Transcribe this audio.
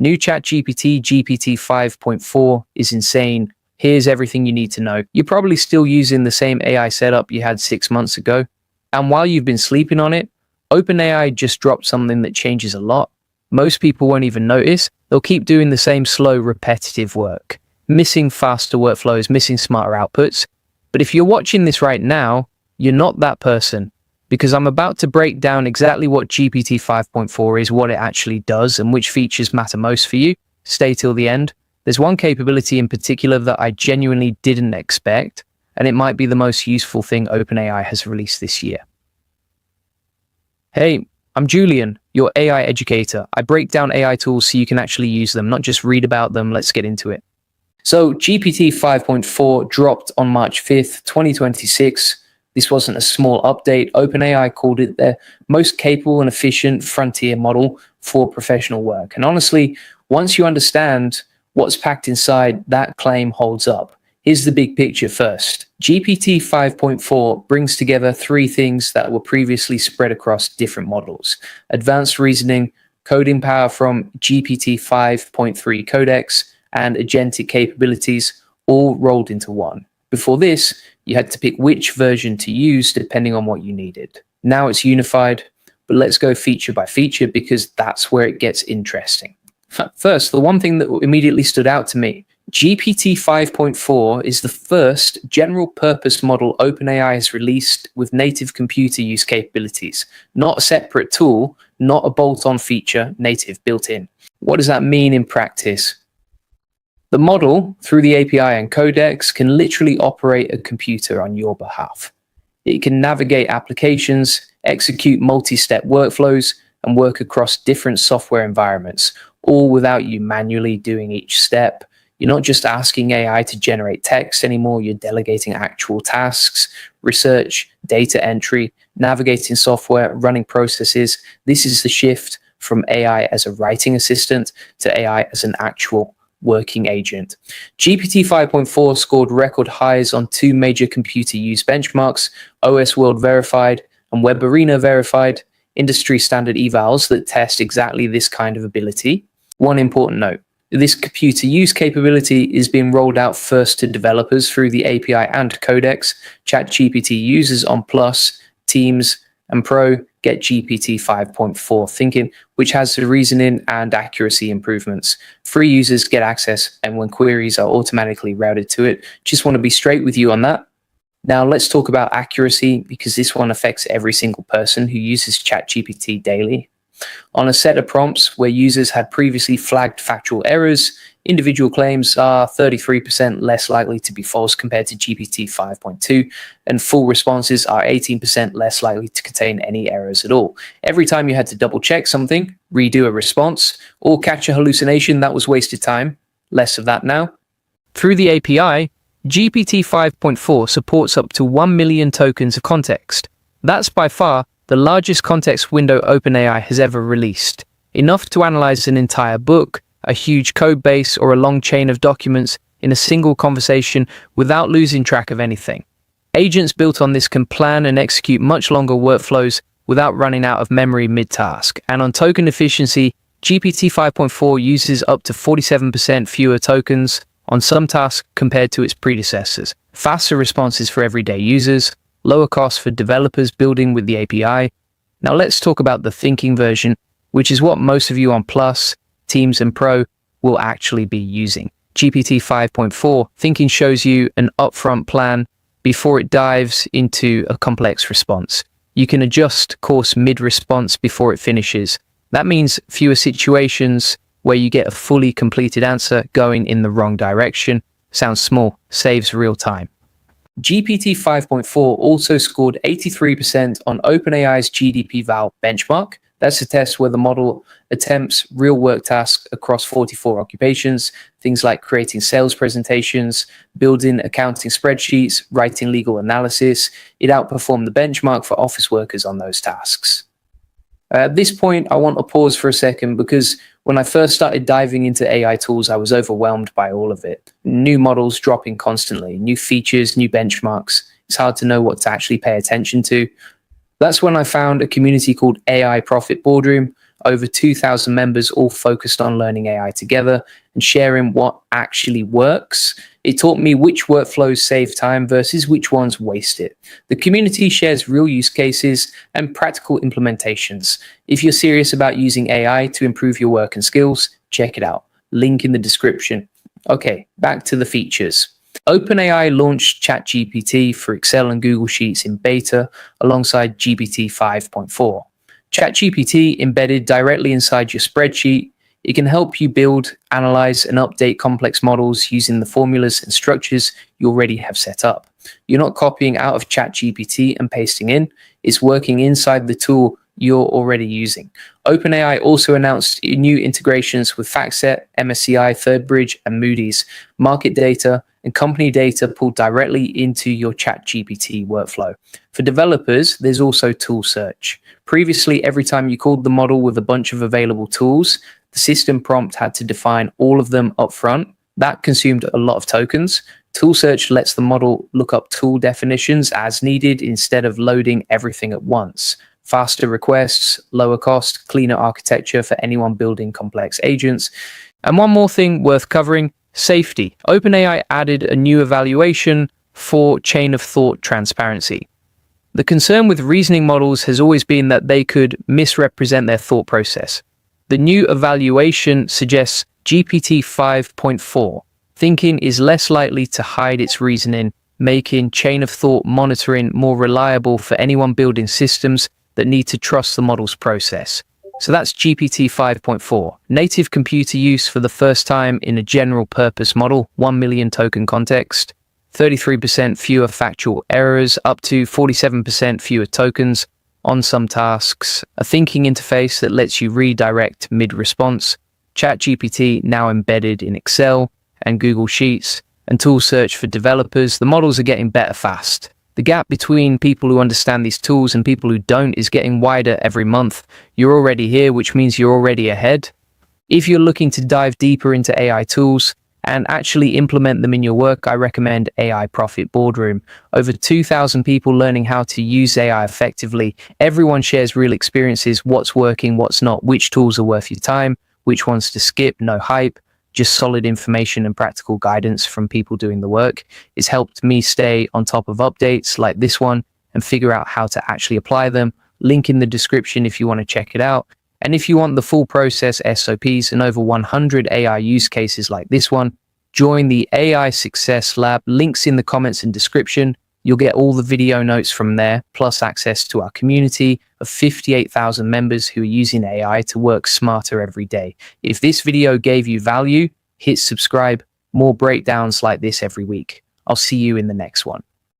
New ChatGPT GPT 5.4 is insane. Here's everything you need to know. You're probably still using the same AI setup you had 6 months ago. And while you've been sleeping on it, OpenAI just dropped something that changes a lot. Most people won't even notice. They'll keep doing the same slow, repetitive work, missing faster workflows, missing smarter outputs. But if you're watching this right now, you're not that person, because I'm about to break down exactly what GPT 5.4 is, what it actually does, and which features matter most for you. Stay till the end. There's one capability in particular that I genuinely didn't expect, and it might be the most useful thing OpenAI has released this year. Hey, I'm Julian, your AI educator. I break down AI tools so you can actually use them, not just read about them. Let's get into it. So GPT 5.4 dropped on March 5th, 2026. This wasn't a small update. OpenAI called it their most capable and efficient frontier model for professional work. And honestly, once you understand what's packed inside, that claim holds up. Here's the big picture first. GPT 5.4 brings together three things that were previously spread across different models: advanced reasoning, coding power from GPT 5.3 codex, and agentic capabilities, all rolled into one. Before this, you had to pick which version to use depending on what you needed. Now it's unified, but let's go feature by feature because that's where it gets interesting. First, the one thing that immediately stood out to me, GPT 5.4 is the first general purpose model OpenAI has released with native computer use capabilities, not a separate tool, not a bolt-on feature, native built in. What does that mean in practice? The model, through the API and codex, can literally operate a computer on your behalf. It can navigate applications, execute multi-step workflows, and work across different software environments, all without you manually doing each step. You're not just asking AI to generate text anymore, you're delegating actual tasks, research, data entry, navigating software, running processes. This is the shift from AI as a writing assistant to AI as an actual working agent. GPT 5.4 scored record highs on two major computer use benchmarks, OS World Verified and Web Arena Verified, industry standard evals that test exactly this kind of ability. One important note: this computer use capability is being rolled out first to developers through the API and codex. ChatGPT users on Plus, Teams, and Pro get GPT 5.4 thinking, which has the reasoning and accuracy improvements. Free users get access, and when queries are automatically routed to it. Just want to be straight with you on that. Now let's talk about accuracy, because this one affects every single person who uses ChatGPT daily. On a set of prompts where users had previously flagged factual errors, individual claims are 33% less likely to be false compared to GPT 5.2, and full responses are 18% less likely to contain any errors at all. Every time you had to double check something, redo a response, or catch a hallucination, that was wasted time. Less of that now. Through the API, GPT 5.4 supports up to 1 million tokens of context. That's by far the largest context window OpenAI has ever released, enough to analyze an entire book, a huge code base, or a long chain of documents in a single conversation without losing track of anything. Agents built on this can plan and execute much longer workflows without running out of memory mid-task. And on token efficiency, GPT 5.4 uses up to 47% fewer tokens on some tasks compared to its predecessors. Faster responses for everyday users, lower costs for developers building with the API. Now let's talk about the thinking version, which is what most of you on Plus, Teams, and Pro will actually be using. GPT 5.4 thinking shows you an upfront plan before it dives into a complex response. You can adjust course mid-response before it finishes. That means fewer situations where you get a fully completed answer going in the wrong direction. Sounds small, saves real time. GPT 5.4 also scored 83% on OpenAI's GDP-Val benchmark. That's a test where the model attempts real work tasks across 44 occupations, things like creating sales presentations, building accounting spreadsheets, writing legal analysis. It outperformed the benchmark for office workers on those tasks. At this point, I want to pause for a second, because when I first started diving into AI tools, I was overwhelmed by all of it. New models dropping constantly, new features, new benchmarks. It's hard to know what to actually pay attention to. That's when I found a community called AI Profit Boardroom. over 2,000 members all focused on learning AI together and sharing what actually works. It taught me which workflows save time versus which ones waste it. The community shares real use cases and practical implementations. If you're serious about using AI to improve your work and skills, check it out. Link in the description. Okay, back to the features. OpenAI launched ChatGPT for Excel and Google Sheets in beta alongside GPT 5.4. ChatGPT embedded directly inside your spreadsheet. It can help you build, analyze, and update complex models using the formulas and structures you already have set up. You're not copying out of ChatGPT and pasting in, it's working inside the tool you're already using. OpenAI also announced new integrations with FactSet, MSCI, ThirdBridge, and Moody's. Market data and company data pulled directly into your ChatGPT workflow. For developers, there's also tool search. Previously, every time you called the model with a bunch of available tools, the system prompt had to define all of them up front. That consumed a lot of tokens. Tool search lets the model look up tool definitions as needed instead of loading everything at once. Faster requests, lower cost, cleaner architecture for anyone building complex agents. And one more thing worth covering, safety. OpenAI added a new evaluation for chain of thought transparency. The concern with reasoning models has always been that they could misrepresent their thought process. The new evaluation suggests GPT 5.4 thinking is less likely to hide its reasoning, making chain of thought monitoring more reliable for anyone building systems that need to trust the model's process. So that's GPT 5.4. Native computer use for the first time in a general purpose model, 1 million token context, 33% fewer factual errors, up to 47% fewer tokens on some tasks, a thinking interface that lets you redirect mid-response, ChatGPT now embedded in Excel and Google Sheets, and tool search for developers. The models are getting better fast. The gap between people who understand these tools and people who don't is getting wider every month. You're already here, which means you're already ahead. If you're looking to dive deeper into AI tools and actually implement them in your work, I recommend AI Profit Boardroom. Over 2,000 people learning how to use AI effectively. Everyone shares real experiences, what's working, what's not, which tools are worth your time, which ones to skip, no hype. Just solid information and practical guidance from people doing the work. It's helped me stay on top of updates like this one and figure out how to actually apply them. Link in the description if you want to check it out. And if you want the full process, SOPs, and over 100 AI use cases like this one, join the AI Success Lab. Links in the comments and description. You'll get all the video notes from there, plus access to our community of 58,000 members who are using AI to work smarter every day. If this video gave you value, hit subscribe. More breakdowns like this every week. I'll see you in the next one.